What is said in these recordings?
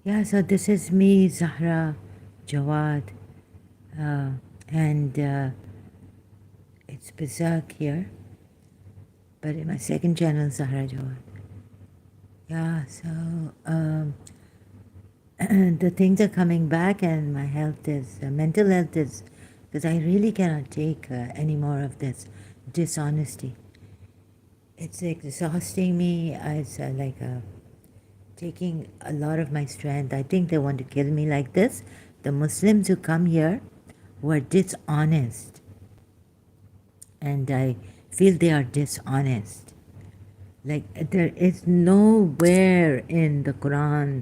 Yeah, so this is me, Zahra Jawad, uh, and it's Berserk here, but in my second channel, Zahra Jawad. Yeah, so the things are coming back, and my health is, mental health is, because I really cannot take any more of this dishonesty. It's exhausting me. It's like taking a lot of my strength. I think they want to kill me like this. The Muslims who come here were dishonest, and I feel they are dishonest. Like there is nowhere in the Quran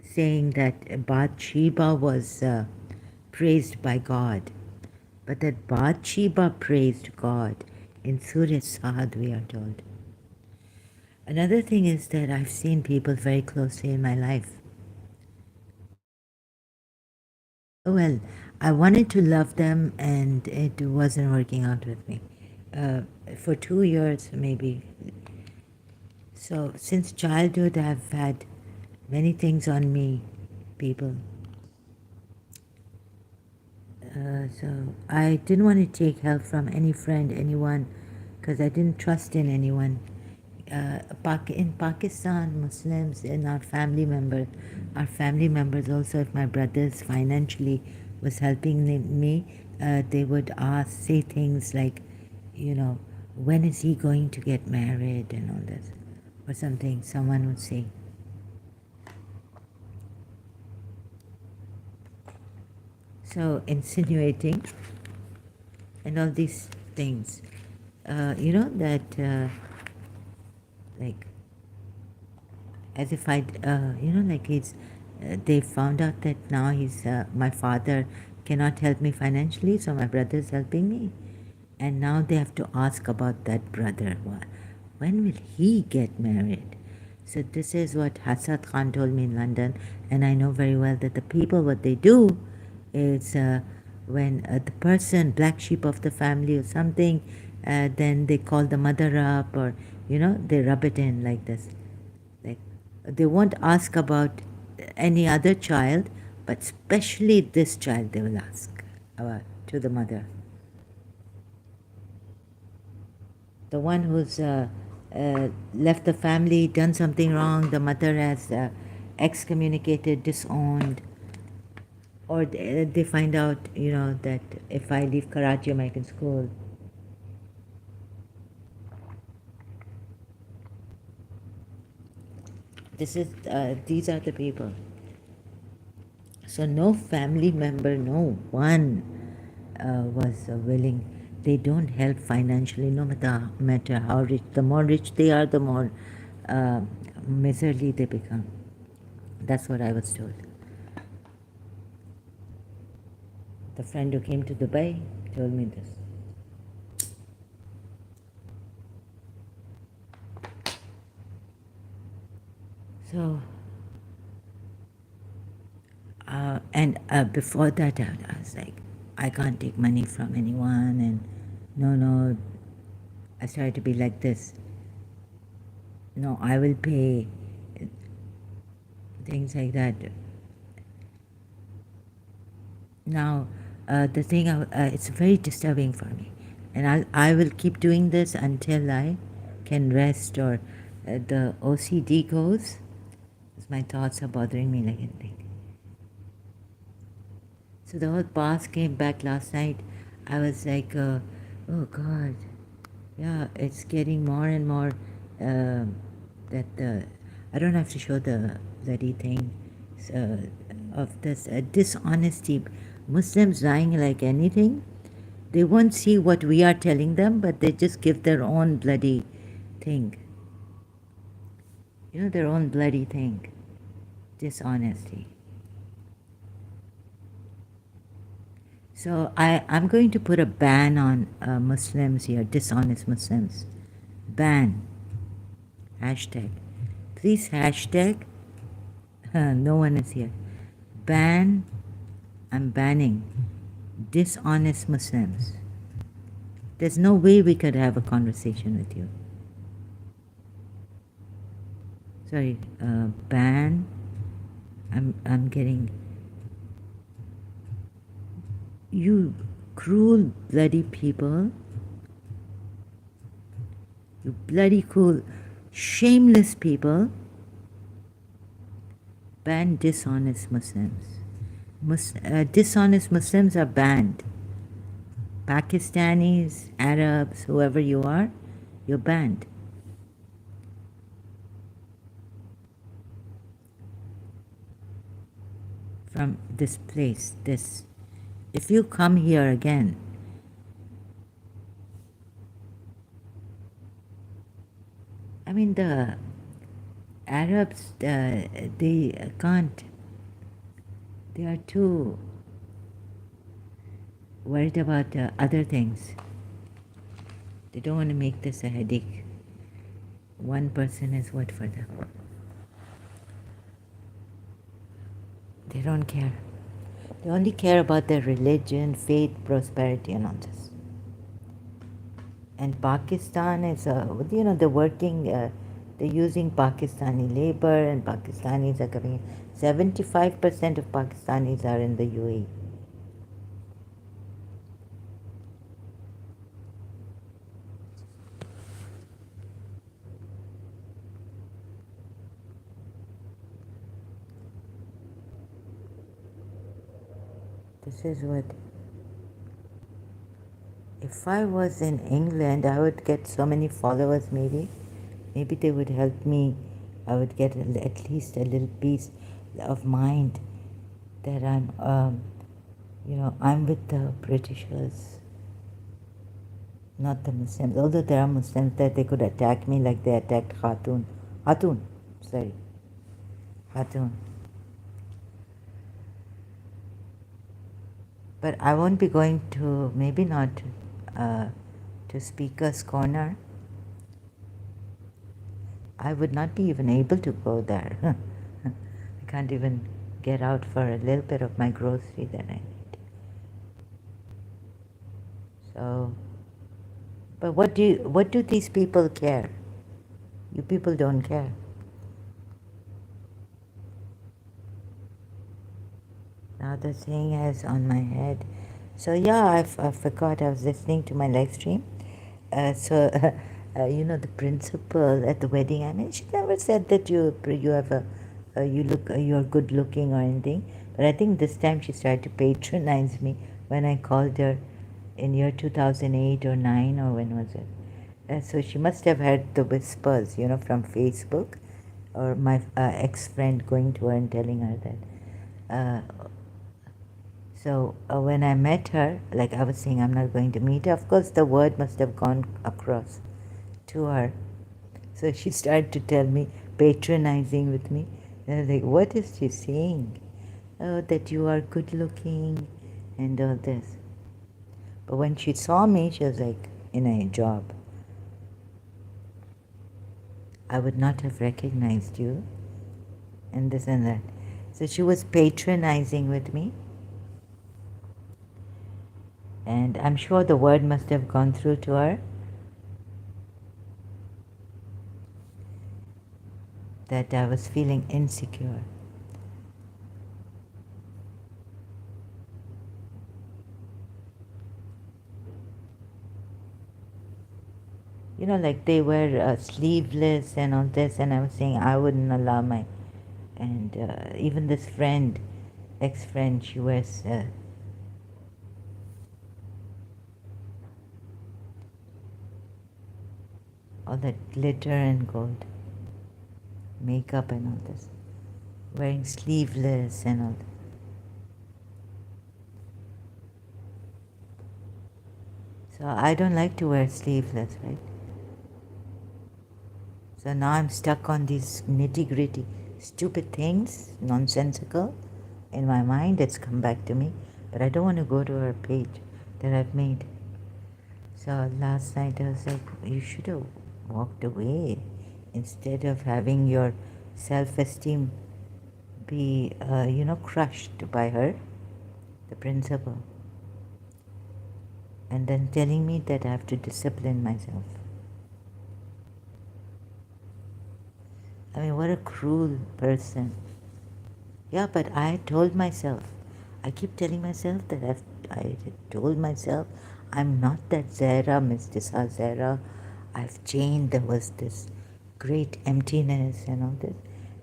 saying that Bathsheba was praised by God, but that Bathsheba praised God. In Surah Sad, we are told. Another thing is that I've seen people very closely in my life. Well, I wanted to love them, and it wasn't working out with me. For 2 years, maybe. So, since childhood, I've had many things on me, people. So, I didn't want to take help from any friend, anyone, because I didn't trust in anyone. In Pakistan, Muslims and our family members also, if my brothers financially was helping me, they would say things like, you know, when is he going to get married and all this, or something, someone would say. So insinuating and all these things, that like as if like they found out that now my father cannot help me financially, so my brother is helping me. And now they have to ask about that brother. When will he get married? So this is what Hassad Khan told me in London, and I know very well that the people, what they do is when the person, black sheep of the family or something, then they call the mother up, or, they rub it in like this. Like, they won't ask about any other child, but especially this child they will ask about to the mother. The one who's left the family, done something wrong, the mother has excommunicated, disowned, or they find out, that if I leave Karachi American School, these are the people. So no family member, no one was willing. They don't help financially, no matter how rich. The more rich they are, the more miserly they become. That's what I was told. The friend who came to Dubai told me this. So, and before that, I was like, I can't take money from anyone, and no, I started to be like this. No, I will pay, things like that. Now, the thing, it's very disturbing for me, and I will keep doing this until I can rest, or the OCD goes. My thoughts are bothering me like anything. So the whole past came back last night. I was like, oh God, yeah, it's getting more and more that I don't have to show the bloody thing of this dishonesty. Muslims lying like anything. They won't see what we are telling them, but they just give their own bloody thing. Their own bloody thing. Dishonesty. So I'm going to put a ban on Muslims here, dishonest Muslims. Ban. Hashtag. Please hashtag. No one is here. Ban. I'm banning dishonest Muslims. There's no way we could have a conversation with you. Sorry, ban. I'm getting you cruel bloody people. You bloody cruel, shameless people. Ban dishonest Muslims. Dishonest Muslims are banned. Pakistanis, Arabs, whoever you are, you're banned. From this place, if you come here again, I mean the Arabs, they can't, they are too worried about other things. They don't want to make this a headache. One person is what for them. They don't care. They only care about their religion, faith, prosperity, and all this. And Pakistan is, they're working, they're using Pakistani labor, and Pakistanis are coming. 75% of Pakistanis are in the UAE. This is what. If I was in England, I would get so many followers, maybe. Maybe they would help me. I would get at least a little peace of mind that I'm with the Britishers, not the Muslims. Although there are Muslims that they could attack me like they attacked Khatun. Khatun. But I won't be going to, maybe not to Speaker's Corner. I would not be even able to go there. I can't even get out for a little bit of my grocery that I need. So, but what do these people care? You people don't care. Now the thing is on my head. So yeah, I forgot I was listening to my live stream. The principal at the wedding, I mean, she never said that you have you're good looking or anything. But I think this time she started to patronize me when I called her in year 2008 or 9, or when was it? So she must have heard the whispers, from Facebook, or my ex-friend going to her and telling her that. So when I met her, like I was saying, I'm not going to meet her. Of course, the word must have gone across to her. So she started to tell me, patronizing with me. And I was like, what is she saying? Oh, that you are good looking and all this. But when she saw me, she was like, in a job, I would not have recognized you, and this and that. So she was patronizing with me. And I'm sure the word must have gone through to her that I was feeling insecure. Like they wear sleeveless and all this, and I was saying I wouldn't allow my, and even this friend, ex-friend, she wears all that glitter and gold, makeup and all this, wearing sleeveless and all that. So I don't like to wear sleeveless, right? So now I'm stuck on these nitty-gritty, stupid things, nonsensical. In my mind, it's come back to me, but I don't want to go to her page that I've made. So last night I was like, you should have walked away instead of having your self-esteem be, crushed by her, the principal. and then telling me that I have to discipline myself. I mean, what a cruel person. Yeah, but I told myself, I keep telling myself that I told myself I'm not that Zara, Miss Disa Zara. I've changed. There was this great emptiness and all this.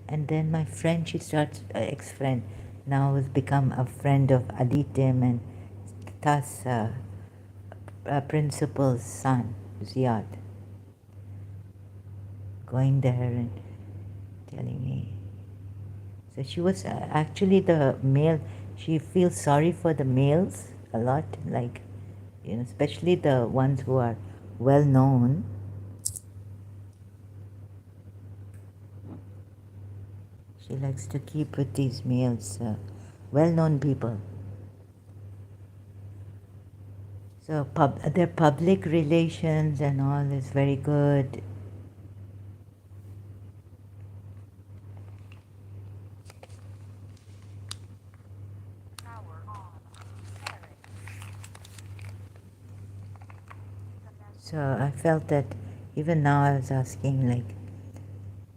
And then my friend, she starts, ex-friend, now has become a friend of Ali Tim and thus principal's son, Ziad, going there and telling me. So she was actually the male, she feels sorry for the males a lot, like, especially the ones who are well known. She likes to keep with these males, well known people. So their public relations and all is very good. So I felt that even now I was asking, like,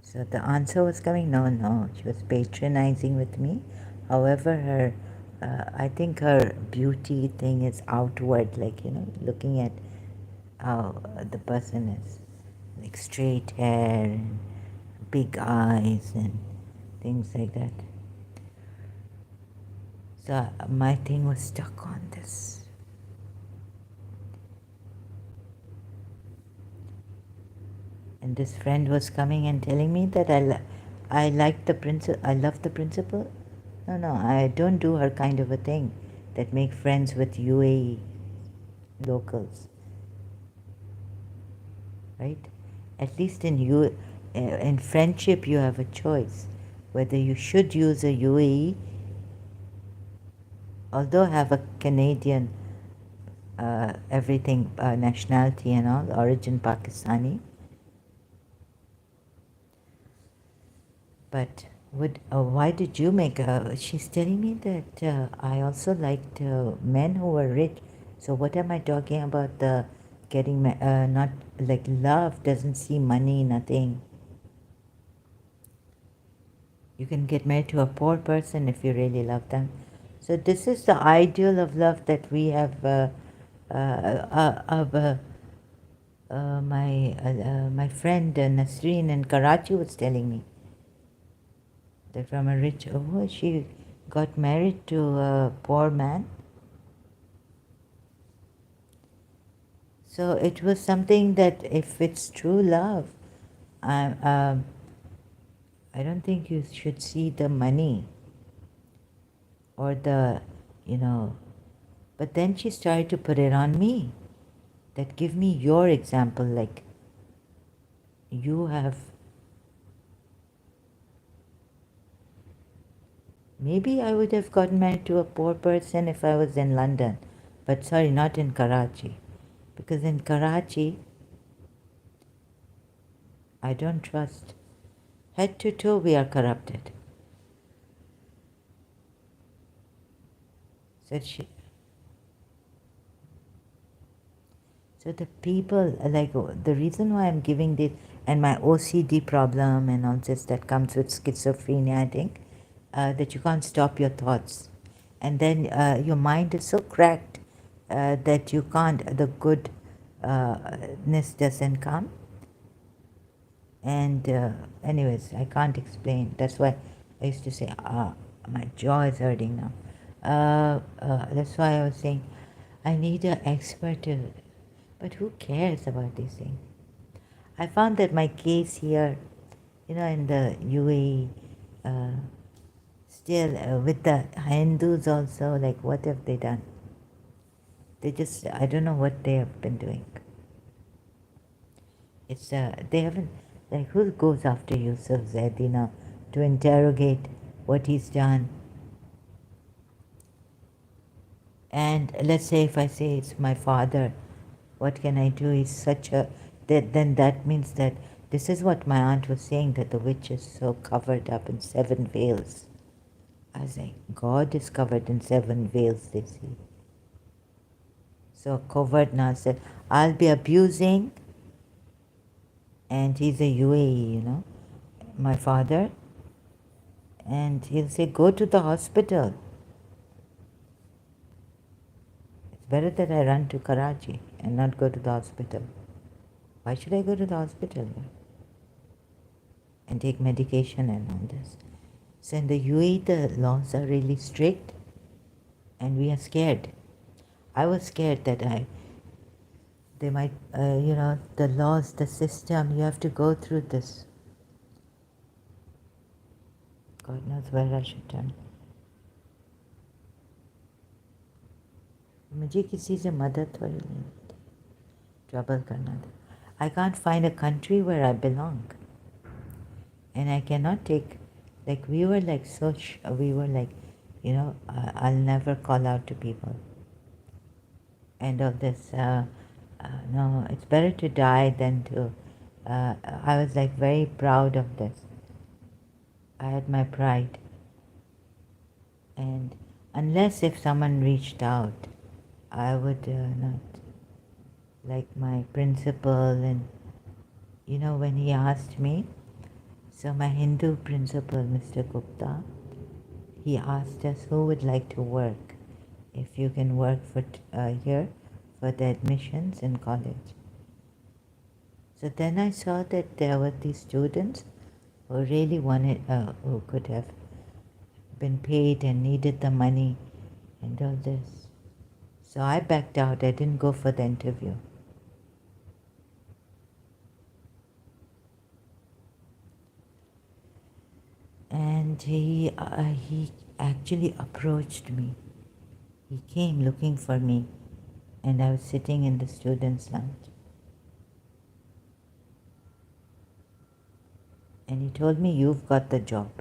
so the answer was coming, no. She was patronizing with me. However, I think her beauty thing is outward, like, looking at how the person is, like straight hair and big eyes and things like that. So my thing was stuck on this. And this friend was coming and telling me that I like the principal, I love the principal. No, I don't do her kind of a thing that make friends with UAE locals, right? At least in friendship, you have a choice whether you should use a UAE, although I have a Canadian everything nationality and all, origin Pakistani. But why did you make a? She's telling me that I also liked men who were rich. So what am I talking about? The getting not like love doesn't see money, nothing. You can get married to a poor person if you really love them. So this is the ideal of love that we have. Of my friend Nasreen in Karachi was telling me that from a rich, she got married to a poor man. So it was something that if it's true love, I don't think you should see the money or the, but then she started to put it on me. That give me your example, like you have. Maybe I would have gotten married to a poor person if I was in London, but sorry, not in Karachi. Because in Karachi, I don't trust. Head to toe, we are corrupted. Said she. So the people, like, the reason why I'm giving this, and my OCD problem and all this that comes with schizophrenia, I think, that you can't stop your thoughts. And then your mind is so cracked that you can't, the goodness doesn't come. And anyways, I can't explain. That's why I used to say, my jaw is hurting now. That's why I was saying, I need an expert to, but who cares about these things? I found that my case here, in the UAE, still with the Hindus also, like, what have they done? They just, I don't know what they have been doing. It's, they haven't, like, who goes after Yusuf Zaidi now to interrogate what he's done? And let's say if I say it's my father, what can I do? He's such a, then that means that this is what my aunt was saying, that the witch is so covered up in 7 veils. I was like, God is covered in 7 veils, they see. So covert now said, I'll be abusing, and he's a UAE, my father, and he'll say, go to the hospital. It's better that I run to Karachi and not go to the hospital. Why should I go to the hospital and take medication and all this? So in the UAE, the laws are really strict, and we are scared. I was scared that they might, the laws, the system, you have to go through this. God knows where I should turn. मुझे किसी से मदद थोड़ी नहीं मिलती, trouble करना था. I can't find a country where I belong, and I cannot take, like we were like I'll never call out to people. And of this, no, it's better to die than to. I was like very proud of this. I had my pride, and unless if someone reached out, I would not. Like my principal, and when he asked me, so my Hindu principal, Mr. Gupta, he asked us who would like to work, if you can work for here for the admissions in college. So then I saw that there were these students who really wanted, who could have been paid and needed the money and all this. So I backed out. I didn't go for the interview. And he actually approached me. He came looking for me, and I was sitting in the students' lounge. And he told me, you've got the job.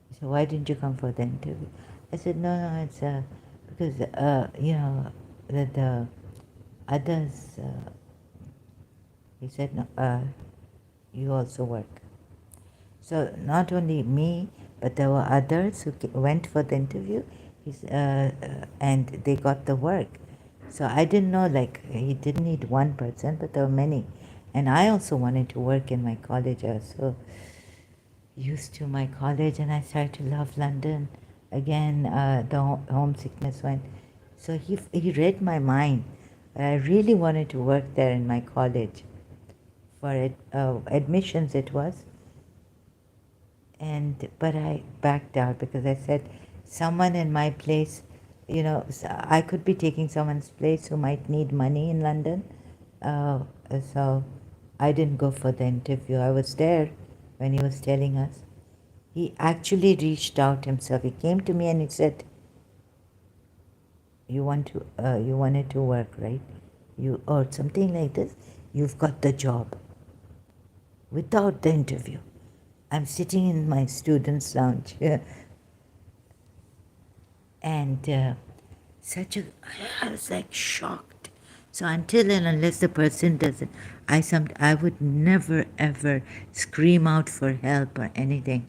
He said, why didn't you come for the interview? I said, no, it's because, the others, he said, no, you also work. So not only me, but there were others who went for the interview, and they got the work. So I didn't know, like, he didn't need one person, but there were many. And I also wanted to work in my college. I was so used to my college, and I started to love London. Again, the homesickness went. So he read my mind. I really wanted to work there in my college. For admissions it was. But I backed out because I said, someone in my place, I could be taking someone's place who might need money in London. So I didn't go for the interview. I was there when he was telling us. He actually reached out himself. He came to me and he said, you wanted to work, right? Or something like this. You've got the job. Without the interview. I'm sitting in my students' lounge, and I was like shocked. So until and unless the person doesn't, I would never ever scream out for help or anything,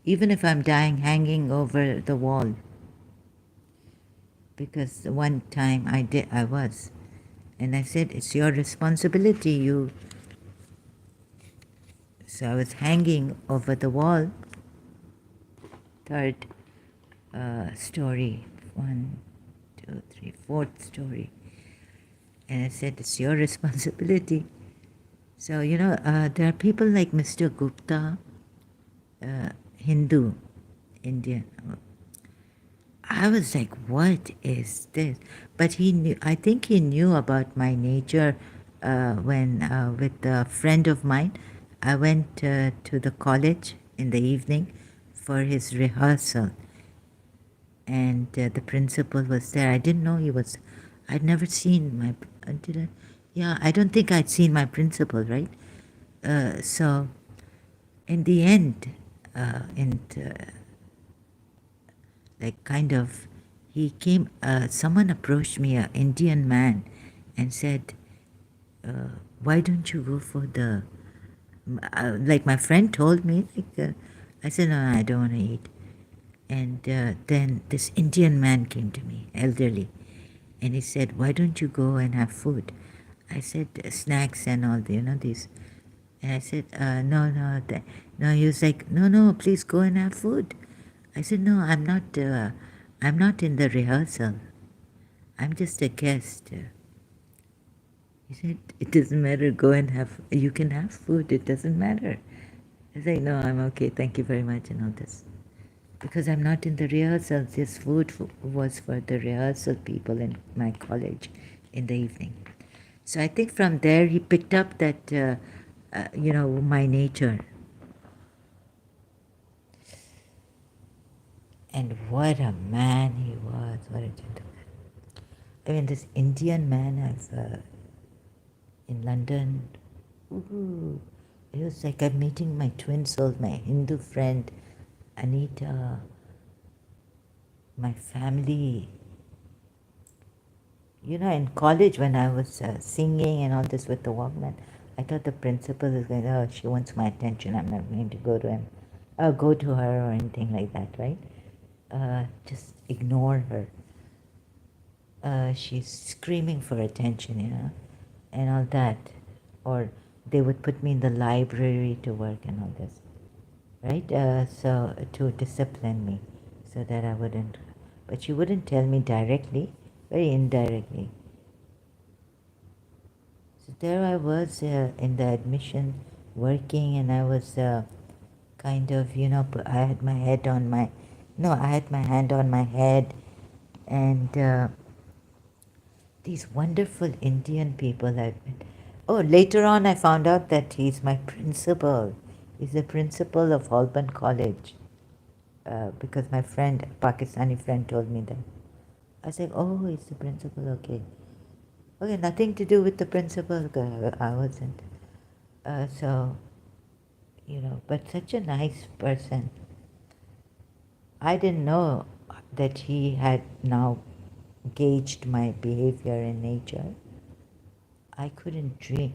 even if I'm dying hanging over the wall. Because one time I was, and I said, it's your responsibility, So I was hanging over the wall, third story, 1, 2, 3, fourth story. And I said, it's your responsibility. So, there are people like Mr. Gupta, Hindu, Indian. I was like, what is this? But I think he knew about my nature when, with a friend of mine, I went to the college in the evening for his rehearsal, and the principal was there. I didn't know he was. I'd never seen I don't think I'd seen my principal, right? So, in the end, he came. Someone approached me, an Indian man, and said, "Why don't you go for the?" Like my friend told me, I said, no, I don't want to eat. And then this Indian man came to me, elderly, And he said, why don't you go and have food? I said, snacks and all, these. And I said, no. He was like, no, please go and have food. I said, no, I'm not in the rehearsal. I'm just a guest. He said, it doesn't matter, go and you can have food, it doesn't matter. I said, no, I'm okay, thank you very much and all this. Because I'm not in the rehearsal, this food was for the rehearsal people in my college in the evening. So I think from there he picked up that, my nature. And what a man he was, what a gentleman. I mean, this Indian man in London, ooh, it was like I'm meeting my twin souls, my Hindu friend, Anita, my family. In college when I was singing and all this with the Walkman, I thought the principal is going, oh, she wants my attention, I'm not going to go to her or anything like that, right? Just ignore her. She's screaming for attention, and all that. Or they would put me in the library to work and all this, right? So to discipline me so that I wouldn't, but she wouldn't tell me directly, very indirectly. So there I was in the admission working, and I was kind of, I had my head on my, no, I had my hand on my head, and these wonderful Indian people I've met. Oh, later on I found out that he's my principal. He's the principal of Holborn College. Because my friend, Pakistani friend, told me that. I was like, oh, he's the principal, okay. Okay, nothing to do with the principal. I wasn't. So, but such a nice person. I didn't know that he had now gauged my behavior and nature. I couldn't dream.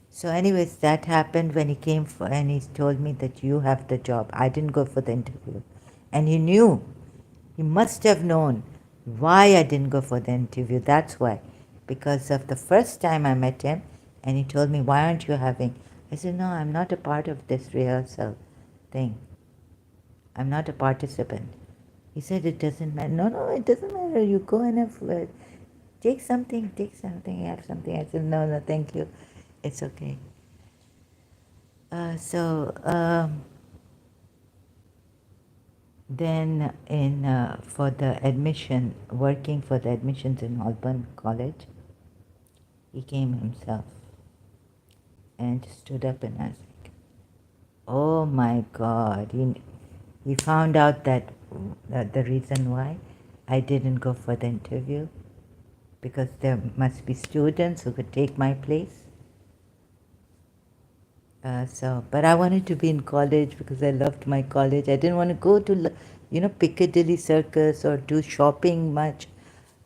So anyways, that happened when he came and he told me that you have the job. I didn't go for the interview. And he knew. He must have known why I didn't go for the interview. That's why. Because of the first time I met him and he told me, why aren't you having? I said, no, I'm not a part of this rehearsal thing. I'm not a participant. He said, it doesn't matter. No, it doesn't matter. You go and have, take something, have something. I said, no, thank you. It's okay. Then for the admission, working for the admissions in Holborn College, he came himself and stood up and asked, oh my God, he found out that the reason why I didn't go for the interview, because there must be students who could take my place. But I wanted to be in college because I loved my college. I didn't want to go to, Piccadilly Circus or do shopping much,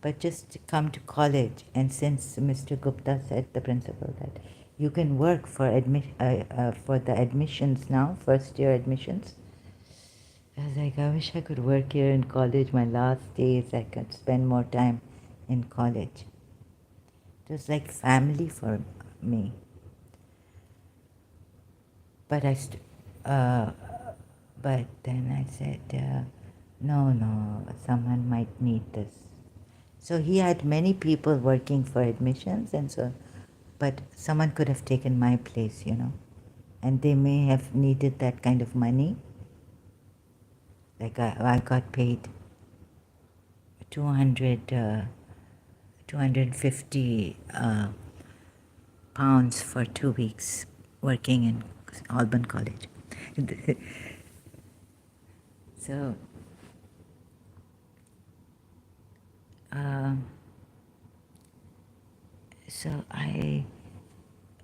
but just come to college. And since Mr. Gupta said, the principal, that you can work for the admissions now, first year admissions, I was like, I wish I could work here in college. My last days, I could spend more time in college. It was like family for me. But but then I said, no, someone might need this. So he had many people working for admissions, and so, but someone could have taken my place, and they may have needed that kind of money. Like I got paid 250 pounds for 2 weeks working in Holborn College. So,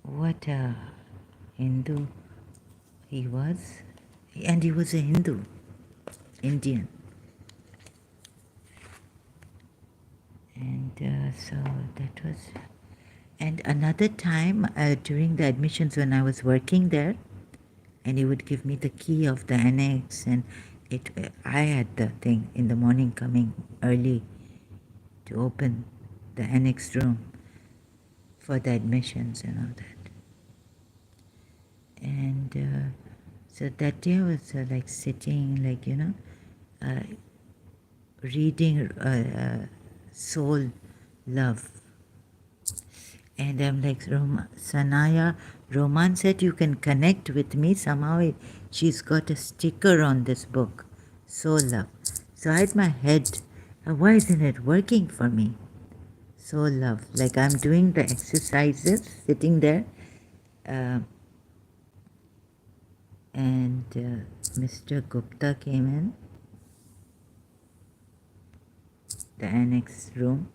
what a Hindu he was, and he was a Hindu, Indian. And so that was, and another time during the admissions when I was working there, and he would give me the key of the annex, and I had the thing in the morning coming early to open the annex room for the admissions and all that. And so that day I was like sitting, like, reading Soul Love. And I'm like, Sanaya, Roman said you can connect with me. Somehow she's got a sticker on this book, Soul Love. So I had my head, why isn't it working for me? Soul Love. Like I'm doing the exercises, sitting there. And Mr. Gupta came in the annex room.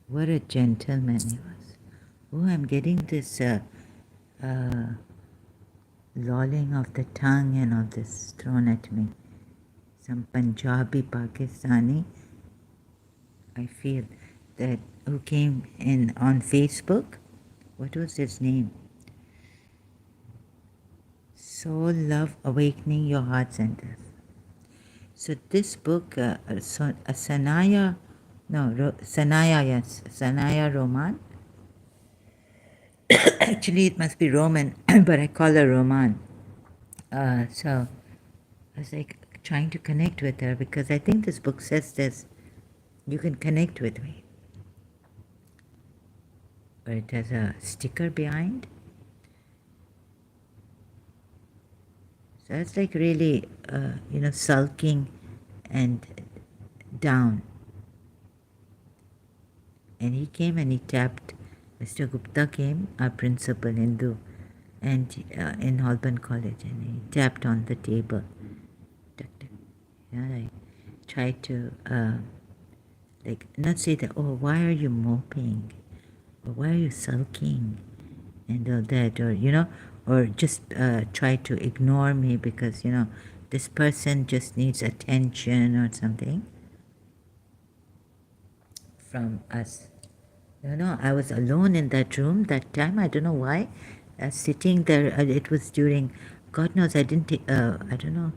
What a gentleman he was. Oh, I'm getting this lolling of the tongue and all this thrown at me. Some Punjabi, Pakistani, I feel, that who came in on Facebook. What was his name? Soul Love Awakening Your Heart Center. So this book, Sanaya, yes, Sanaya Roman. Actually, it must be Roman, but I call her Roman. So I was like trying to connect with her because I think this book says this, you can connect with me. But it has a sticker behind. So it's like really, sulking and down. And he came and he tapped, Mr. Gupta came, our principal Hindu, and in Holborn College, and he tapped on the table. I tried to, not say that, oh, why are you moping? Or why are you sulking? And all that, or just try to ignore me because, this person just needs attention or something from us. I was alone in that room that time. I don't know why. Sitting there, it was during, God knows, I didn't take, I don't know.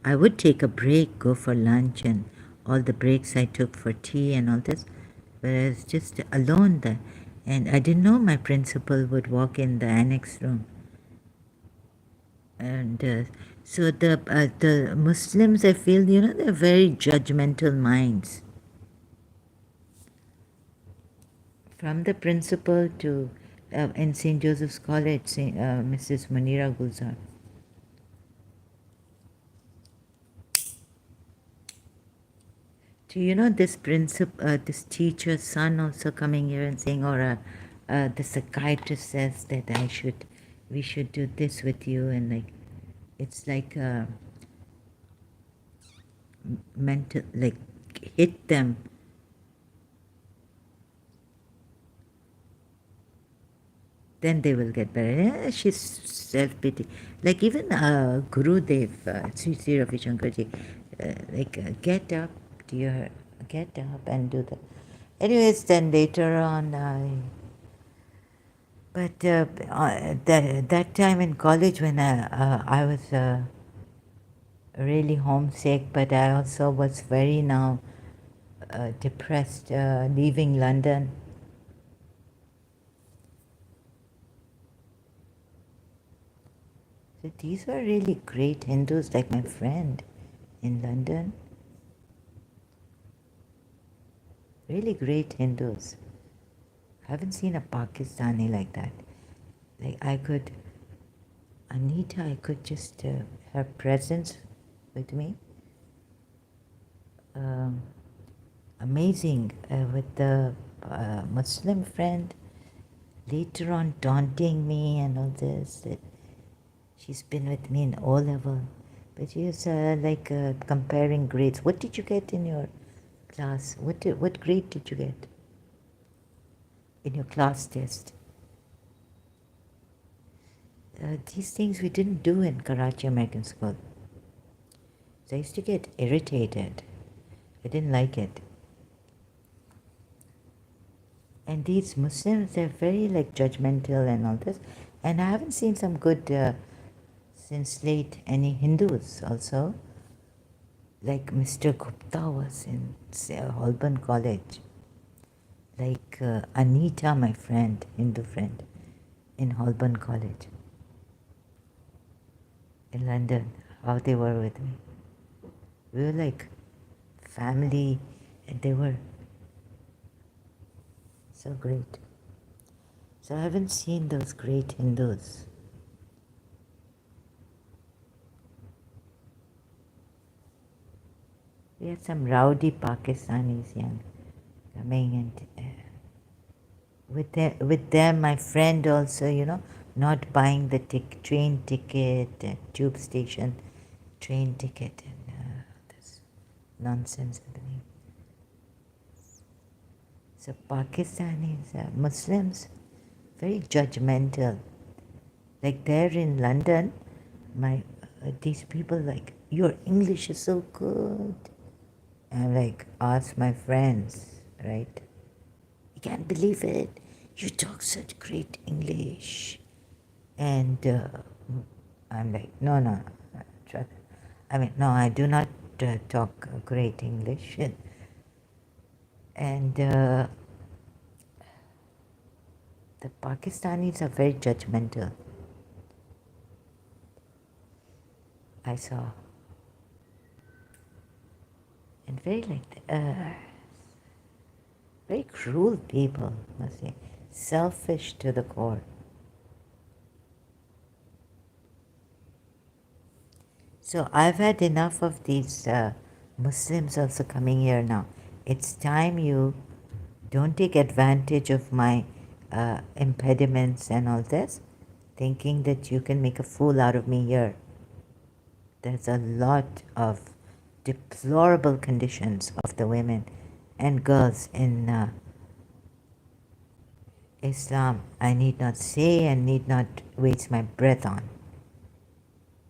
I would take a break, go for lunch, and all the breaks I took for tea and all this. But I was just alone there. And I didn't know my principal would walk in the annex room. And so the Muslims, I feel, they're very judgmental minds. From the principal to in St. Joseph's College, Mrs. Munira Gulzar. Do this this teacher's son also coming here and saying, or the psychiatrist says that we should do this with you, and like, it's like mental, like hit them. Then they will get better. Yeah, she's self-pity. Like even Gurudev, Sri Sri Ravi Shankarji, get up, dear, get up and do that. Anyways, then later on, that time in college when I was really homesick, but I also was very now depressed, leaving London. So these were really great Hindus, like my friend in London. Really great Hindus. I haven't seen a Pakistani like that. Like Anita, I could just, her presence with me. Amazing with the Muslim friend. Later on taunting me and all this. That she's been with me in O-level. But she was comparing grades. What did you get in your class? What grade did you get in your class test? These things we didn't do in Karachi American School. So I used to get irritated. I didn't like it. And these Muslims, they're very like judgmental and all this. And I haven't seen some good, since late, any Hindus also. Like Mr. Gupta was in Holborn College. Like Anita, my friend, Hindu friend, in Holborn College in London, how they were with me. We were like family, and they were so great. So I haven't seen those great Hindus. We had some rowdy Pakistanis young coming, and with them, my friend also, not buying the train ticket, tube station train ticket, and this nonsense happening. So Pakistanis, Muslims, very judgmental. Like there in London, my these people like, your English is so good. I'm like, ask my friends, right? You can't believe it. You talk such great English. And I'm like, no, no, no, I do not talk great English. And the Pakistanis are very judgmental. I saw. And very like, very cruel people, must say. Selfish to the core. So I've had enough of these Muslims also coming here now. It's time you don't take advantage of my impediments and all this, thinking that you can make a fool out of me here. There's a lot of deplorable conditions of the women and girls in Islam. I need not say and need not waste my breath on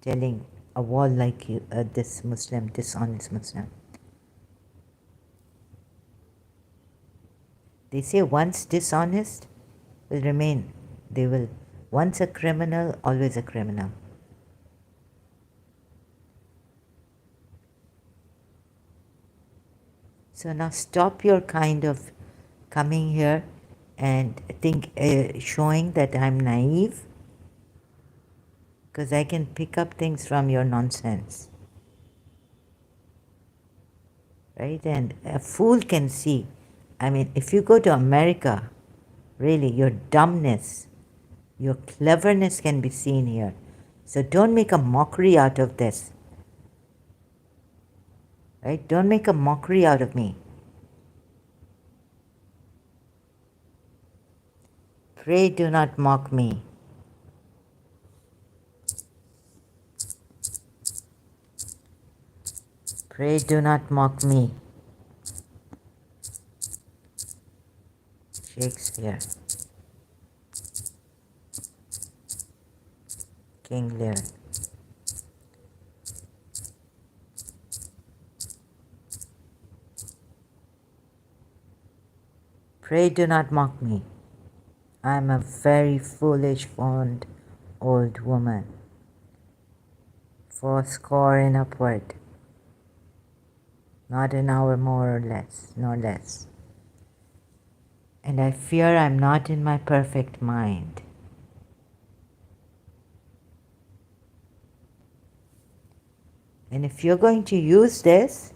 telling a wall like you, this Muslim, dishonest Muslim. They say once dishonest will remain. They will, once a criminal, always a criminal. So now stop your kind of coming here and showing that I'm naive, because I can pick up things from your nonsense. Right? And a fool can see. I mean, if you go to America, really, your dumbness, your cleverness can be seen here. So don't make a mockery out of this. Right? Don't make a mockery out of me. Pray do not mock me. Pray do not mock me. Shakespeare. King Lear. Pray do not mock me. I am a very foolish, fond old woman, fourscore and upward, not an hour more or less, nor less. And I fear I'm not in my perfect mind. And if you're going to use this,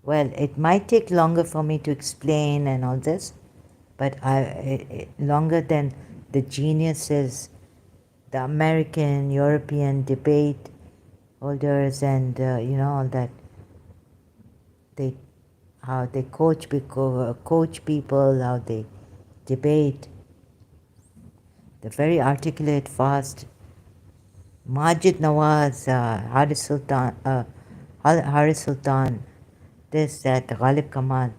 well, it might take longer for me to explain and all this, but longer than the geniuses, the American, European debate holders, and all that. How they coach people, how they debate. The very articulate, fast. Majid Nawaz, Haris Sultan, this, that, Ghalib Kamal.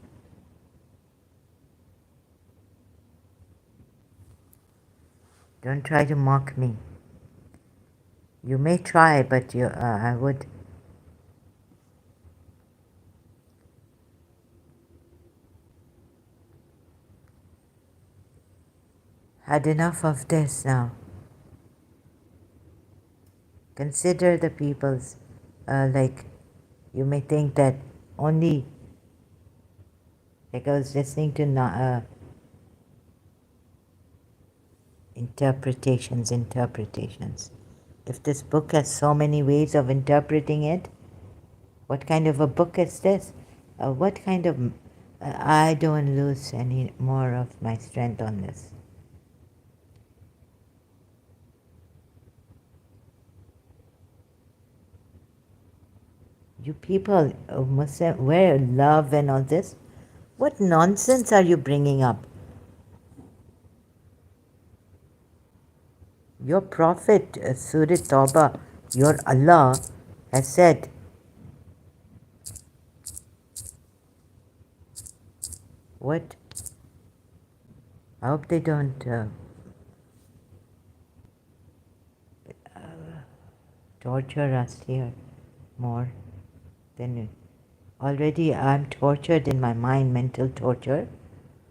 Don't try to mock me. You may try, but I would. Had enough of this now. Consider the people's, like, you may think that only, like I was listening to interpretations. If this book has so many ways of interpreting it, what kind of a book is this? What kind of... I don't lose any more of my strength on this. You people, Muslim, where love and all this? What nonsense are you bringing up? Your Prophet, Surah Tawbah, your Allah, has said, what? I hope they don't torture us here more than... Already I'm tortured in my mind, mental torture.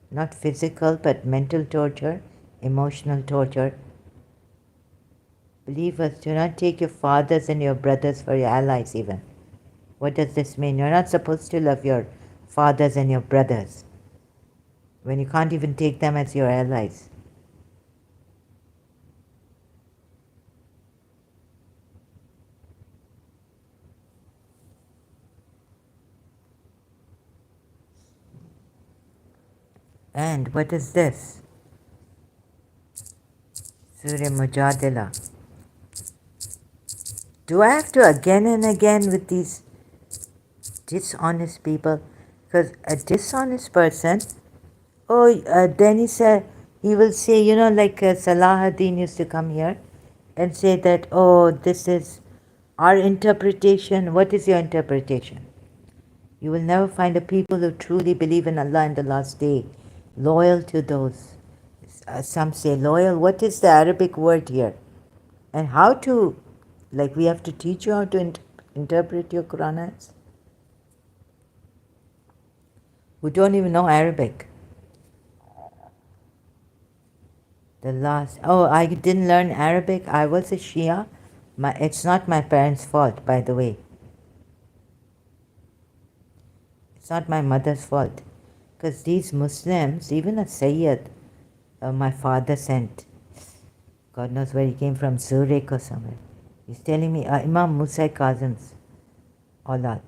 Not physical, but mental torture, emotional torture. Believers, do not take your fathers and your brothers for your allies even. What does this mean? You're not supposed to love your fathers and your brothers when you can't even take them as your allies. And what is this? Surah Mujadila. Do I have to again and again with these dishonest people? Because a dishonest person, then he will say, like Salahuddin used to come here and say that, this is our interpretation. What is your interpretation? You will never find a people who truly believe in Allah in the last day, loyal to those. Some say loyal. What is the Arabic word here? And how to, like, we have to teach you how to interpret your Quran as? Who don't even know Arabic. I didn't learn Arabic. I was a Shia. It's not my parents' fault, by the way. It's not my mother's fault. Because these Muslims, even a Sayyid, my father sent, God knows where he came from, Zurich or somewhere. He's telling me, Imam Musa Kazim's Aulad.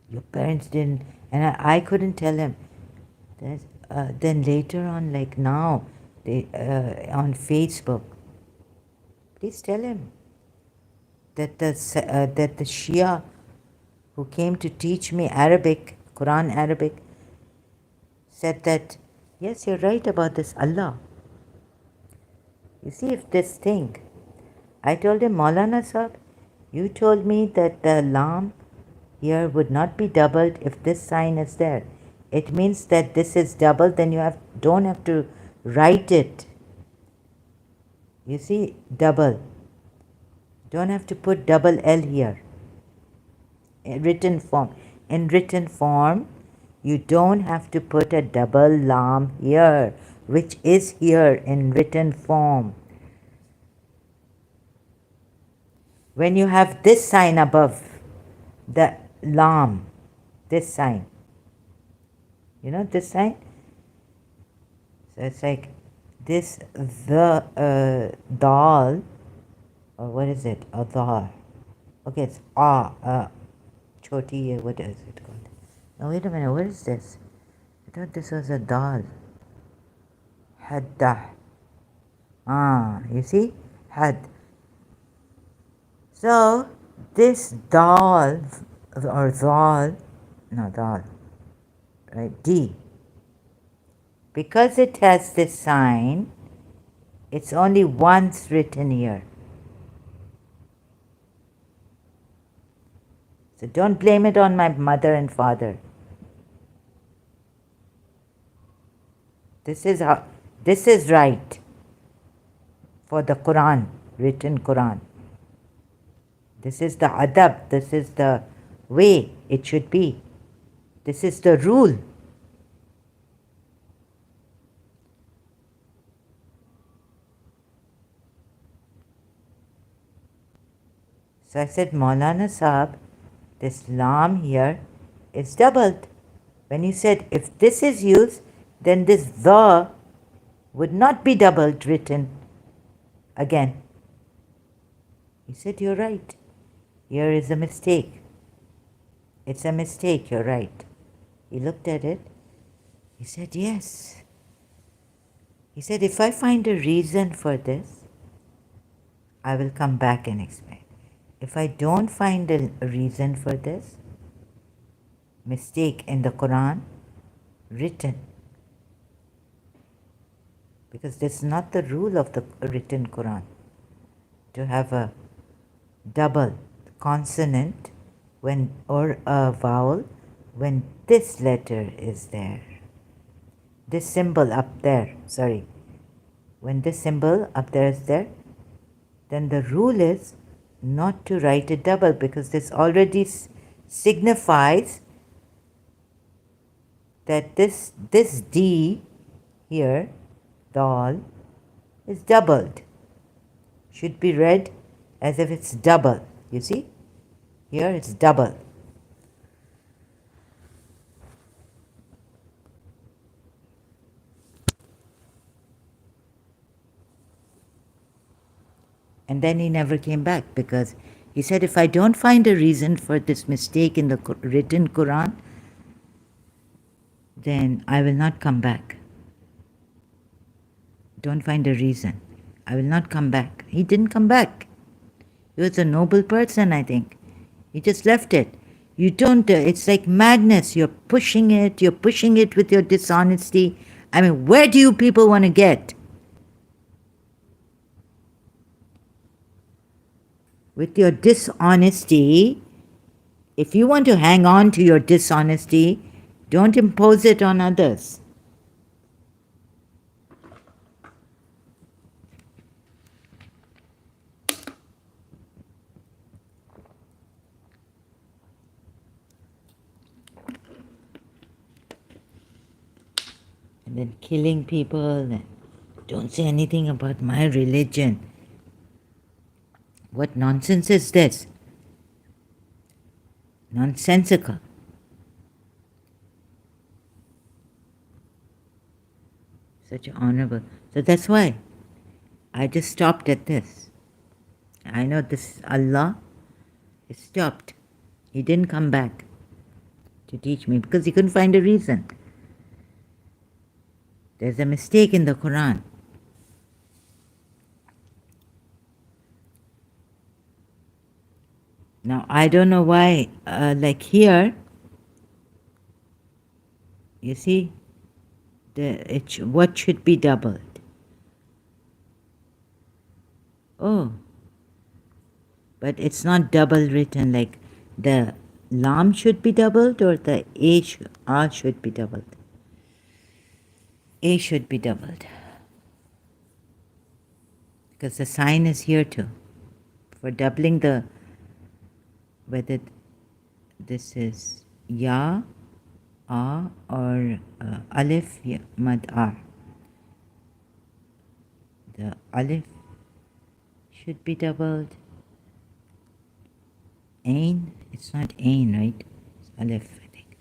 Your parents didn't, and I couldn't tell him. Then later on, like now, on Facebook, please tell him that the Shia who came to teach me Arabic, Quran Arabic, said that, yes, you're right about this Allah. You see, if this thing, I told him, Maulana Sahib, you told me that the lam here would not be doubled if this sign is there. It means that this is double, then you don't have to write it. You see, double. Don't have to put double L here. In written form, you don't have to put a double lam here, which is here in written form. When you have this sign above the lam, this sign, this sign? So it's like this, the dal, or what is it? A dal. Okay, it's choti, what is it called? Now wait a minute, what is this? I thought this was a dal. Haddah. You see? Had. So, this dal, or dal, right, D. Because it has this sign, it's only once written here. So don't blame it on my mother and father. This is right for the Quran, written Quran. This is the adab, this is the way it should be. This is the rule. So I said, Maulana Sahab, this lam here is doubled. When you said if this is used, then this the would not be doubled written again. He said, you're right. Here is a mistake. It's a mistake, you're right. He looked at it. He said, yes. He said, if I find a reason for this, I will come back and explain. If I don't find a reason for this mistake in the Quran written, because this is not the rule of the written Quran, to have a double consonant when or a vowel when this letter is there. This symbol up there, when this symbol up there is there, then the rule is not to write it double, because this already signifies that this D here, dal, is doubled. Should be read as if it's double. You see? Here it's double. And then he never came back, because he said, if I don't find a reason for this mistake in the written Quran, then I will not come back. Don't find a reason. I will not come back. He didn't come back. He was a noble person, I think. He just left it. You don't, it's like madness. You're pushing it with your dishonesty. I mean, where do you people want to get? With your dishonesty, if you want to hang on to your dishonesty, don't impose it on others. And then killing people, and don't say anything about my religion. What nonsense is this? Nonsensical. Such honorable. So that's why I just stopped at this. I know this Allah is stopped. He didn't come back to teach me because he couldn't find a reason. There's a mistake in the Quran. Now, I don't know why, like here, you see, what should be doubled? Oh, but it's not double written, like the lam should be doubled or the a should be doubled. A should be doubled. Because the sign is here too. For doubling the, whether this is ya, a, or alif, mad, ar. The alif should be doubled. Ain, it's not ain, right? It's alif, I think.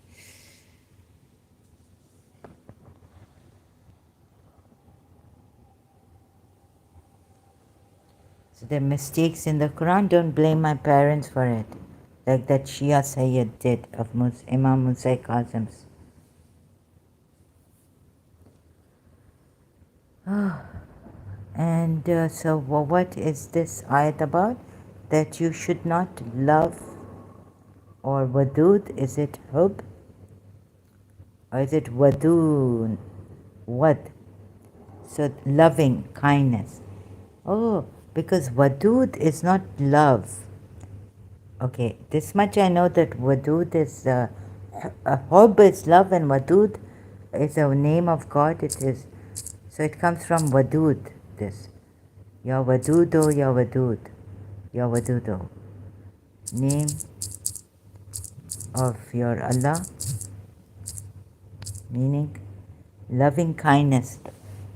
So the mistakes in the Quran, don't blame my parents for it. Like that Shia Sayyid did of Imam Musa Kazim's. And so what is this ayat about? That you should not love, or wadud, is it hub? Or is it wadun? Wad? So loving, kindness. Oh, because wadud is not love. Okay, this much I know, that wadud is, hub is love and wadud is a name of God. It is, so it comes from wadud, this. Ya wadudo, ya wadud. Ya wadudo. Name of your Allah, meaning loving kindness.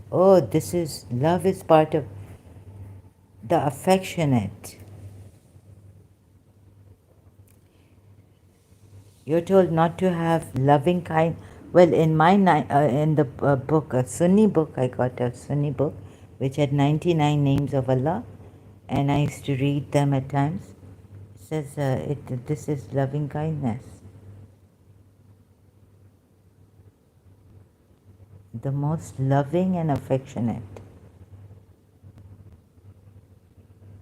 Oh, this is, love is part of the affectionate. You're told not to have loving kind. Well, in my in the book, a Sunni book, I got a Sunni book which had 99 names of Allah, and I used to read them at times. It says this is loving kindness, the most loving and affectionate,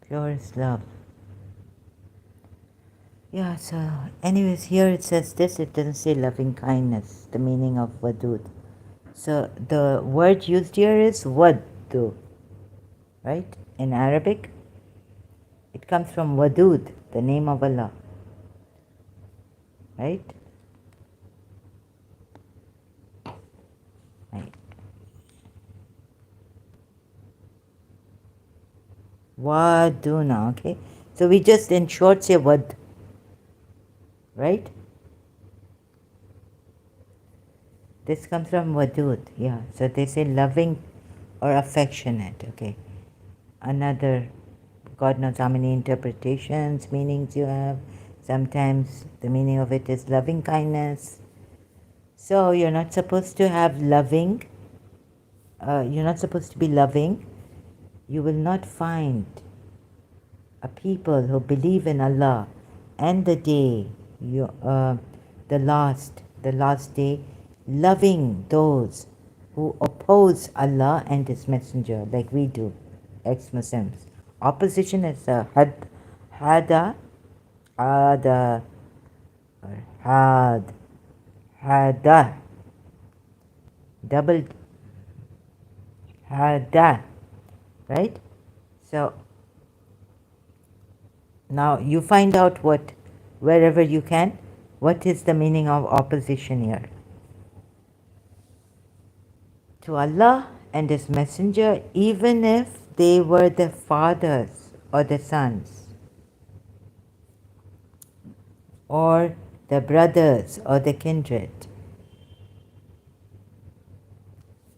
purest love. Yeah, so anyways, here it says this, it doesn't say loving kindness, the meaning of wadud. So the word used here is waddu, right? In Arabic, it comes from wadud, the name of Allah, right? Right. Waduna, okay? So we just in short say wad, right? This comes from wadud, yeah. So they say loving or affectionate, okay? Another, God knows how many interpretations, meanings you have. Sometimes the meaning of it is loving kindness. So you're not supposed to have loving, you're not supposed to be loving. You will not find a people who believe in Allah and the day, the last day, loving those who oppose Allah and His Messenger, like we do, ex-Muslims. Opposition is hada, hada, or hada, double hada, right? So now you find out wherever you can, what is the meaning of opposition here? To Allah and His Messenger, even if they were the fathers or the sons, or the brothers or the kindred,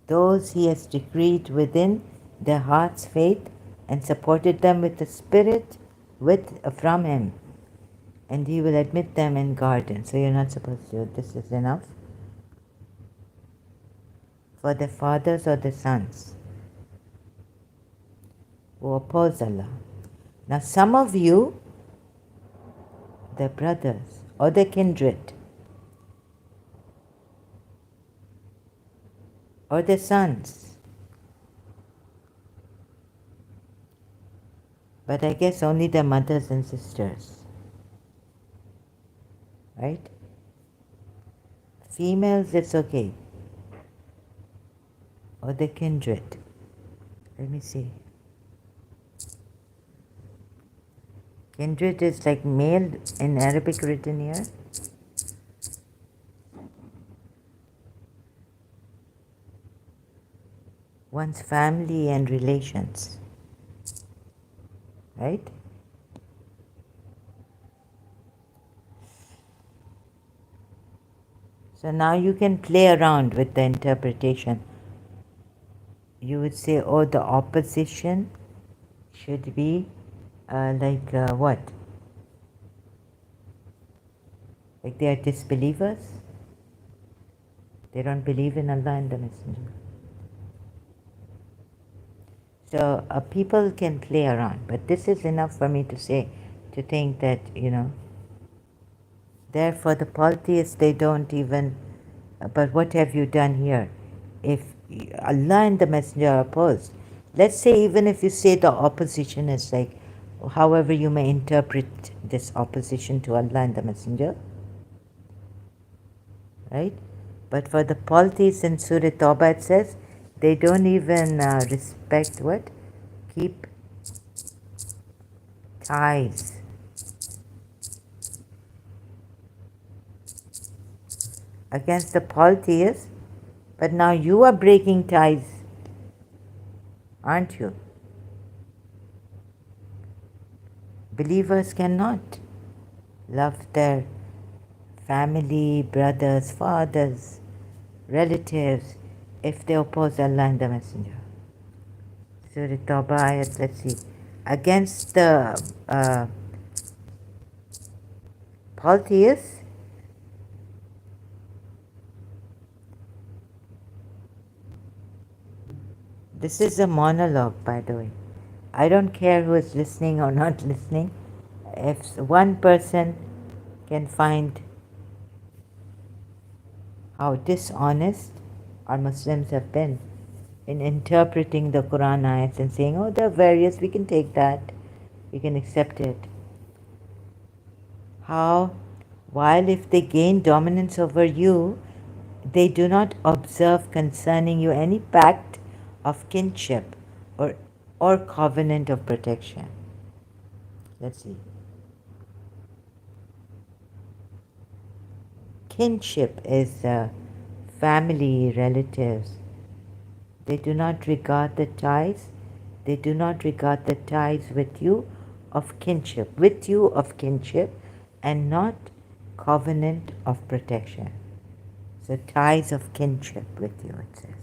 those He has decreed within their hearts faith and supported them with the Spirit from Him, and He will admit them in garden. So you're not supposed to, this is enough. For the fathers or the sons who oppose Allah. Now some of you, the brothers or the kindred or the sons, but I guess only the mothers and sisters, right? Females, it's okay. Or the kindred. Let me see. Kindred is like male in Arabic written here. One's family and relations, right? So now you can play around with the interpretation. You would say, oh, the opposition should be what? Like they are disbelievers? They don't believe in Allah and the Messenger. So people can play around, but this is enough for me to think that, therefore the polytheists, they don't even, but what have you done here? If Allah and the Messenger are opposed, let's say even if you say the opposition is like, however you may interpret this opposition to Allah and the Messenger, right? But for the polytheists in Surah Tawbah it says, they don't even respect what? Keep ties. Against the polytheists, but now you are breaking ties, aren't you? Believers cannot love their family, brothers, fathers, relatives, if they oppose Allah and the Messenger. Surah Tawbah ayat, let's see. Against the polytheists, This is a monologue, by the way. I don't care who is listening or not listening. If one person can find how dishonest our Muslims have been in interpreting the Quran ayats and saying, oh, there are various, we can take that, we can accept it. How, while if they gain dominance over you, they do not observe concerning you any pact of kinship or covenant of protection. Let's see. Kinship is family, relatives. They do not regard the ties. They do not regard the ties with you of kinship, and not covenant of protection. So ties of kinship with you, it says.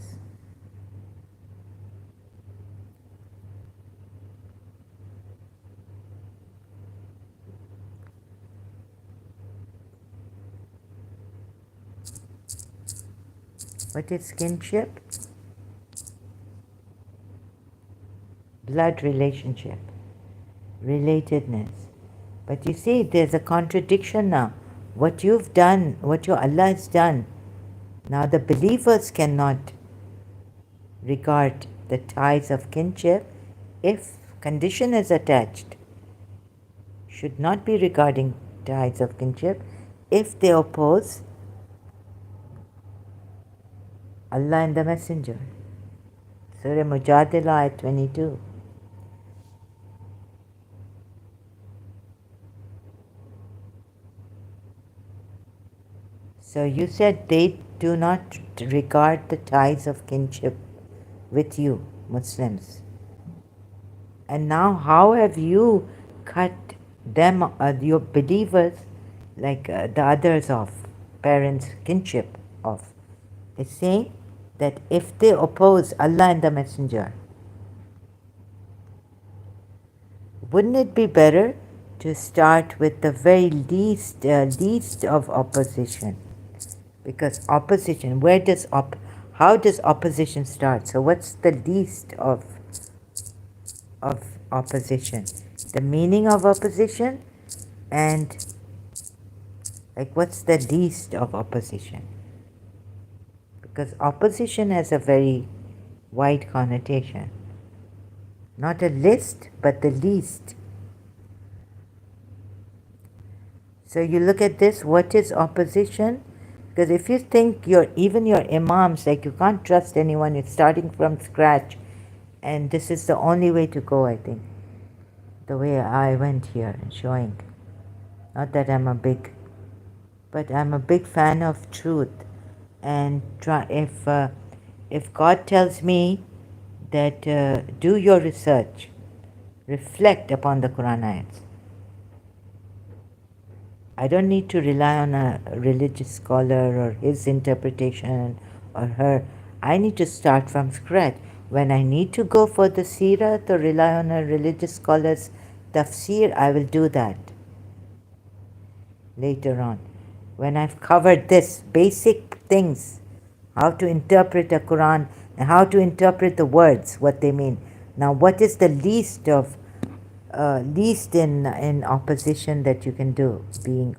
What is kinship? Blood relationship, relatedness. But you see, there's a contradiction now. What you've done, what your Allah has done, now the believers cannot regard the ties of kinship if condition is attached. Should not be regarding ties of kinship if they oppose Allah and the Messenger. Surah Mujadila ayat 22. So you said they do not regard the ties of kinship with you, Muslims. And now how have you cut them, your believers, like the others off, parents' kinship off? It's saying that if they oppose Allah and the Messenger, wouldn't it be better to start with the very least of opposition? Because opposition, how does opposition start? So what's the least of opposition? The meaning of opposition, and like what's the least of opposition? Because opposition has a very wide connotation. Not a list, but the least. So you look at this, what is opposition? Because if you think even your imams, like you can't trust anyone, you're starting from scratch, and this is the only way to go, I think. The way I went here and showing. Not that but I'm a big fan of truth. And if God tells me that do your research, reflect upon the Quran ayats, I don't need to rely on a religious scholar or his interpretation or her. I need to start from scratch. When I need to go for the seerah to rely on a religious scholar's tafsir, I will do that later on. When I've covered this basic things, how to interpret a Quran and how to interpret the words, what they mean. Now, what is the least in opposition that you can do? Being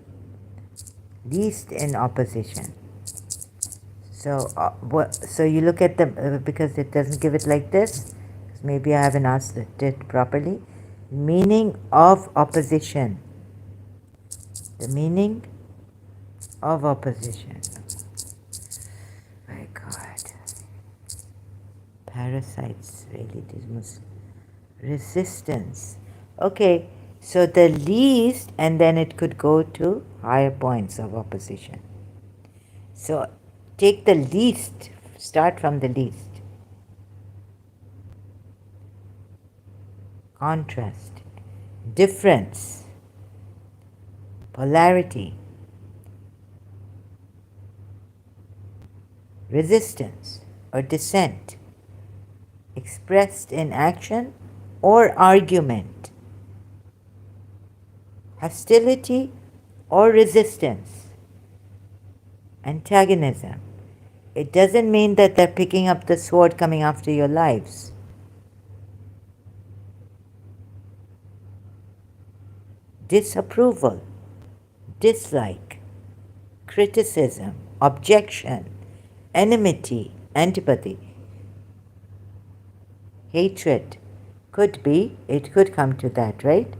least in opposition. So, so you look at the because it doesn't give it like this. Maybe I haven't asked it properly. Meaning of opposition. The meaning of opposition. My God. Parasites, really, these Muslims. Resistance. Okay, so the least, and then it could go to higher points of opposition. So take the least, start from the least. Contrast, difference, polarity, resistance or dissent, expressed in action or argument, hostility or resistance, antagonism, It doesn't mean that they're picking up the sword coming after your lives. Disapproval, dislike, criticism, objection, enmity, antipathy, hatred. Could be, it could come to that, right?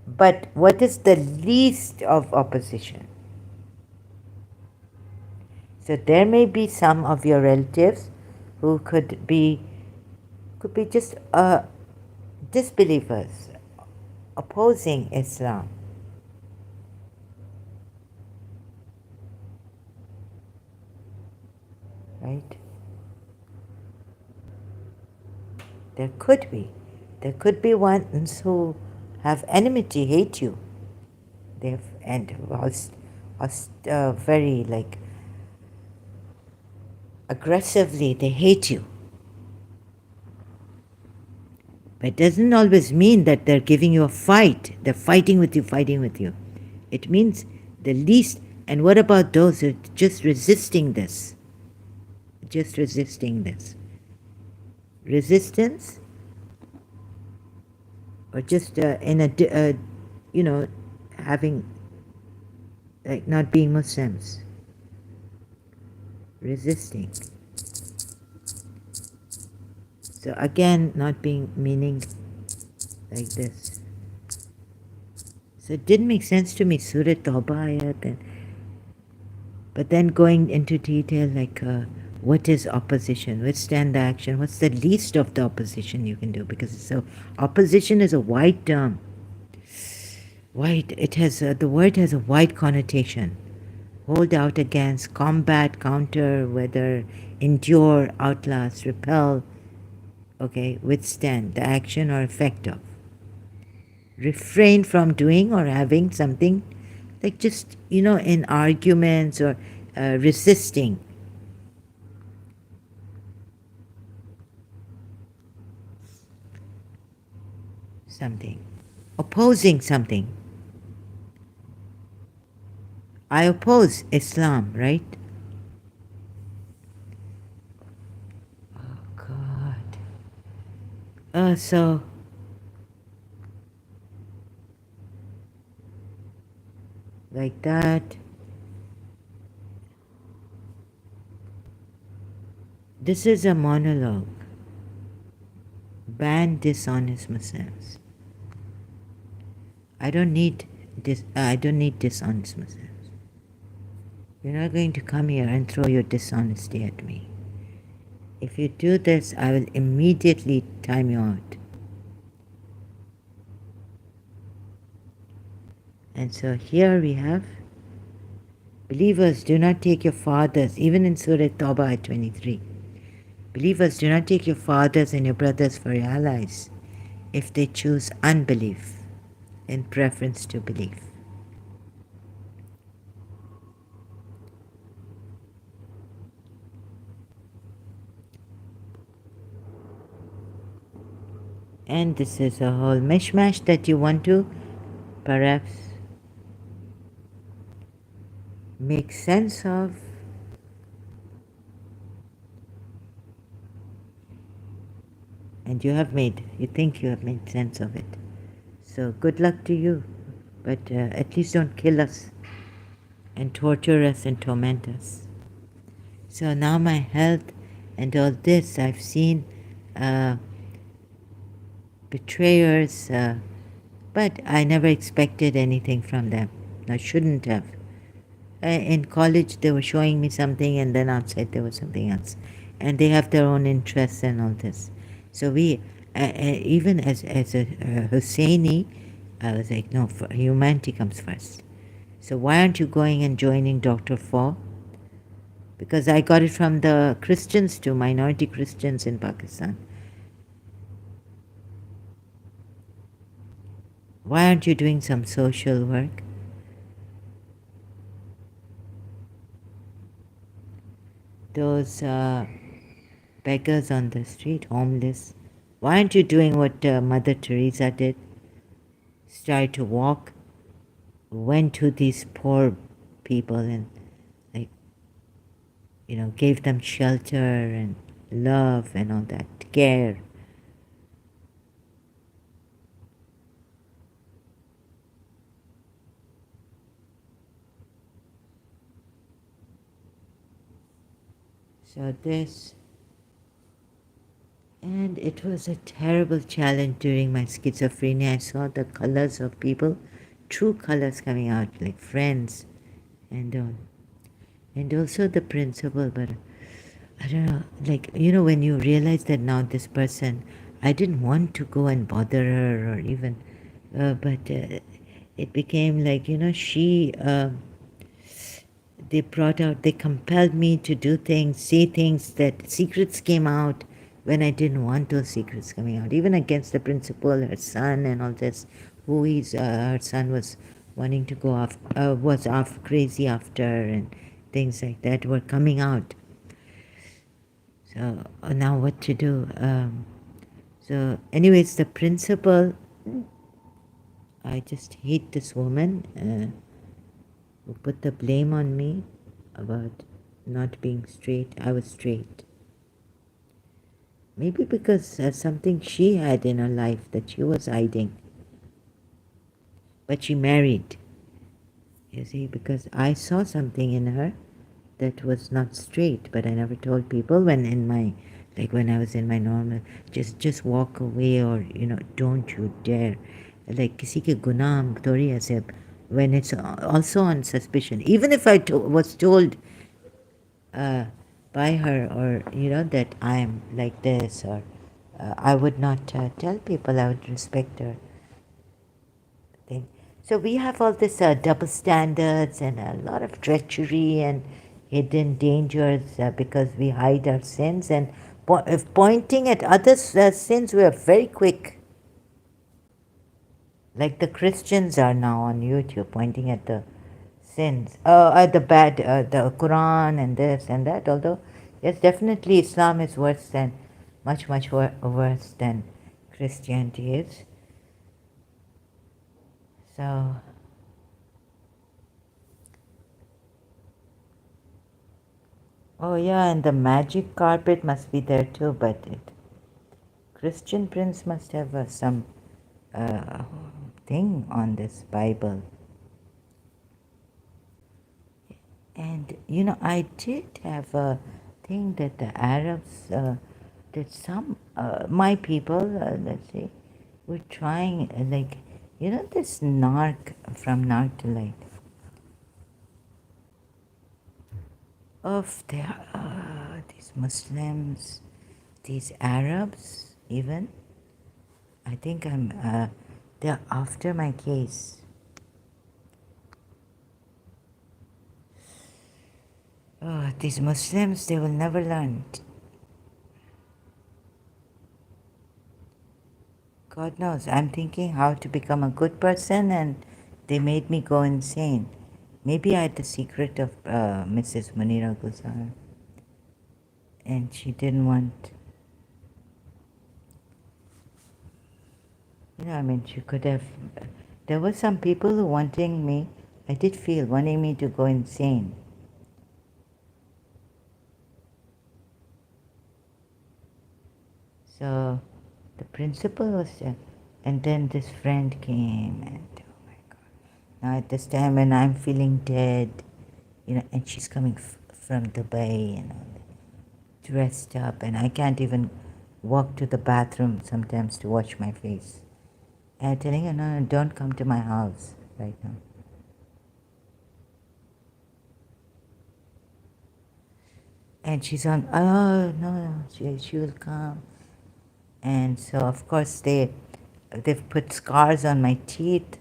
But what is the least of opposition? So there may be some of your relatives who could be just disbelievers, opposing Islam. Right? There could be. There could be ones who have enmity, hate you. They have, and very like aggressively, they hate you. But it doesn't always mean that they're giving you a fight. They're fighting with you. It means the least. And what about those who are just resisting this? Just resisting this. Resistance, or just having, like, not being Muslims. Resisting. So again, not being, meaning like this. So it didn't make sense to me, Surah Tawbah ayat, but then going into detail, like what is opposition? Withstand the action. What's the least of the opposition you can do? Because opposition is a wide term. Wide. It has the word has a wide connotation. Hold out against, combat, counter, whether endure, outlast, repel. Okay, withstand the action or effect of. Refrain from doing or having something, like just, in arguments or resisting. Something. Opposing something. I oppose Islam, right? Oh, God. So like that. This is a monologue. Ban dishonest Muslims. I don't need dishonest Muslims. You're not going to come here and throw your dishonesty at me. If you do this, I will immediately time you out. And so here we have, believers, do not take your fathers, even in Surah Tawbah 23. Believers, do not take your fathers and your brothers for your allies if they choose unbelief in preference to belief. And this is a whole mishmash that you want to perhaps make sense of. And you think you have made sense of it. So good luck to you. But at least don't kill us and torture us and torment us. So now my health and all this, I've seen betrayers, but I never expected anything from them. I shouldn't have. In college, they were showing me something, and then outside there was something else. And they have their own interests and all this. So we, even as a Husseini, I was like, no, humanity comes first. So why aren't you going and joining Dr. Fo? Because I got it from the Christians too, minority Christians in Pakistan. Why aren't you doing some social work? Those beggars on the street, homeless. Why aren't you doing what Mother Teresa did? Started to walk, went to these poor people and gave them shelter and love and all that, care. So this, and it was a terrible challenge during my schizophrenia. I saw the colors of people, true colors coming out, like friends and all. And also the principal, but I don't know, like, when you realize that now this person, I didn't want to go and bother her or even, but it became like, they compelled me to do things, say things, that secrets came out when I didn't want those secrets coming out, even against the principal, her son, and all this. Her son was wanting to go off, was off crazy after, and things like that were coming out. So now what to do? So, anyways, the principal, I just hate this woman who put the blame on me about not being straight. I was straight. Maybe because something she had in her life that she was hiding. But she married, you see, because I saw something in her that was not straight, but I never told people when I was in my normal, just walk away, or don't you dare, like किसी के गुनाह हम थोड़ी ऐसे, when it's also on suspicion, even if I was told by her, or that I am like this, or I would not tell people. I would respect her thing. So we have all this double standards and a lot of treachery and hidden dangers because we hide our sins, and if pointing at others' sins, we are very quick. Like the Christians are now on YouTube pointing at the sins, at the bad, the Quran and this and that. Although, yes, definitely Islam is worse than, much worse than Christianity is. So, oh yeah, and the magic carpet must be there too, but Christian Prince must have some thing on this Bible. And I did have a thing that the Arabs, that some, my people, let's say, were trying, like, this narc from Narc to Light. Of these Muslims, these Arabs, even. I think they're after my case. Oh, these Muslims, they will never learn. God knows. I'm thinking how to become a good person, and they made me go insane. Maybe I had the secret of Mrs. Munira Guzar, and she didn't want. She could have. There were some people who wanting me. I did feel wanting me to go insane. So the principal was there, and then this friend came, and oh my God. Now at this time when I'm feeling dead, and she's coming from Dubai, dressed up, and I can't even walk to the bathroom sometimes to wash my face. And I'm telling her, no, don't come to my house right now. And she's on, oh, no, she will come. And so, of course, they've put scars on my teeth.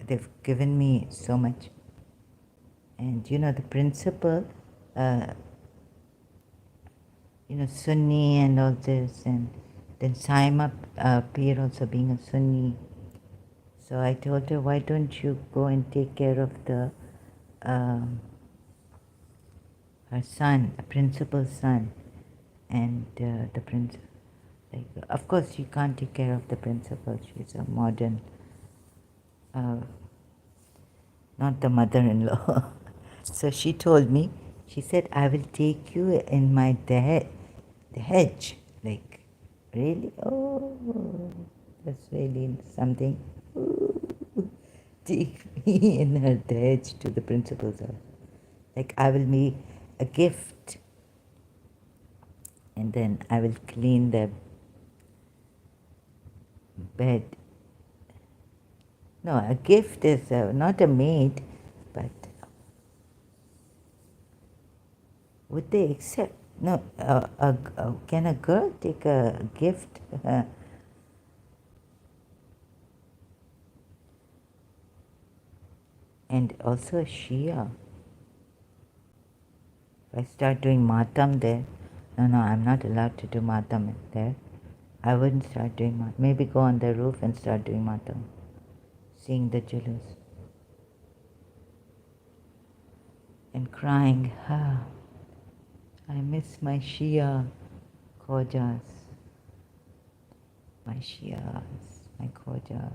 They've given me so much. And, the principal, Sunni and all this, and then Saima Peer also being a Sunni. So I told her, why don't you go and take care of her son, a principal's son, and the principal. Like, of course, you can't take care of the principal. She's a modern, not the mother-in-law. So she told me She said, I will take you in my the hedge. Like, really? Oh, that's really something. Ooh, take me in her hedge to the principal's house. Like, I will be a gift. And then I will clean the bed. No, a gift is not a maid, but would they accept? No, can a girl take a gift? And also a Shia. If I start doing matam there, no, I'm not allowed to do matam there. I wouldn't start doing matam. Maybe go on the roof and start doing matam, seeing the julus. And crying, I miss my Shia Khojas, my Shias, my Khojas,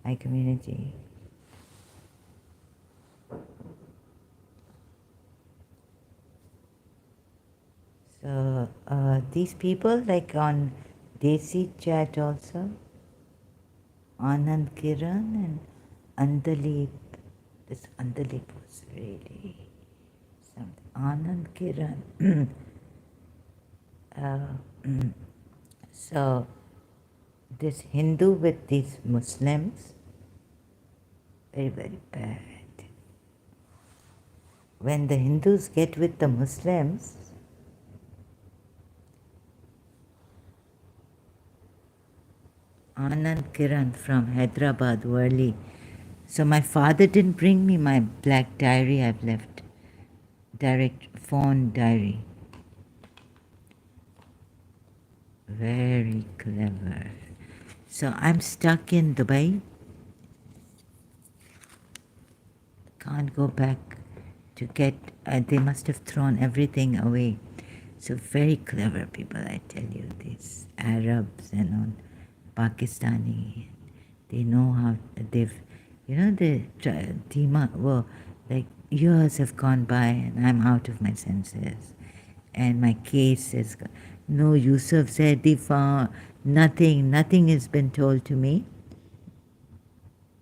my community. So these people, like on Desi chat also, Anand Kiran and Andalip. This Andalip was really something. Anand Kiran. So this Hindu with these Muslims, very, very bad. When the Hindus get with the Muslims, Anand Kiran from Hyderabad, Worli. So my father didn't bring me my black diary I've left. Direct phone diary. Very clever. So I'm stuck in Dubai. Can't go back to get, they must have thrown everything away. So very clever people, I tell you, these Arabs and all, Pakistani. They know how, they've, well, like years have gone by and I'm out of my senses. And my case is, no Yusuf Zaidifa, nothing has been told to me.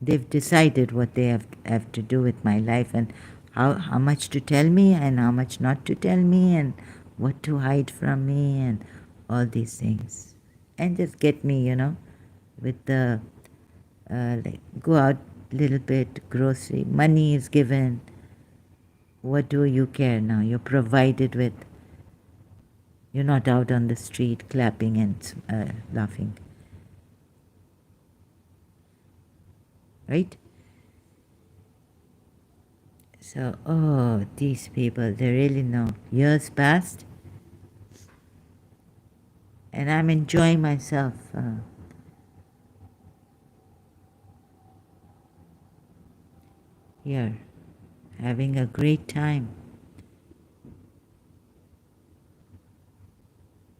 They've decided what they have to do with my life and how much to tell me and how much not to tell me and what to hide from me and all these things. And just get me, with the, like, go out a little bit, grocery, money is given. What do you care now? You're provided with. You're not out on the street clapping and laughing. Right? So, these people, they really know. Years passed, and I'm enjoying myself. Here, having a great time.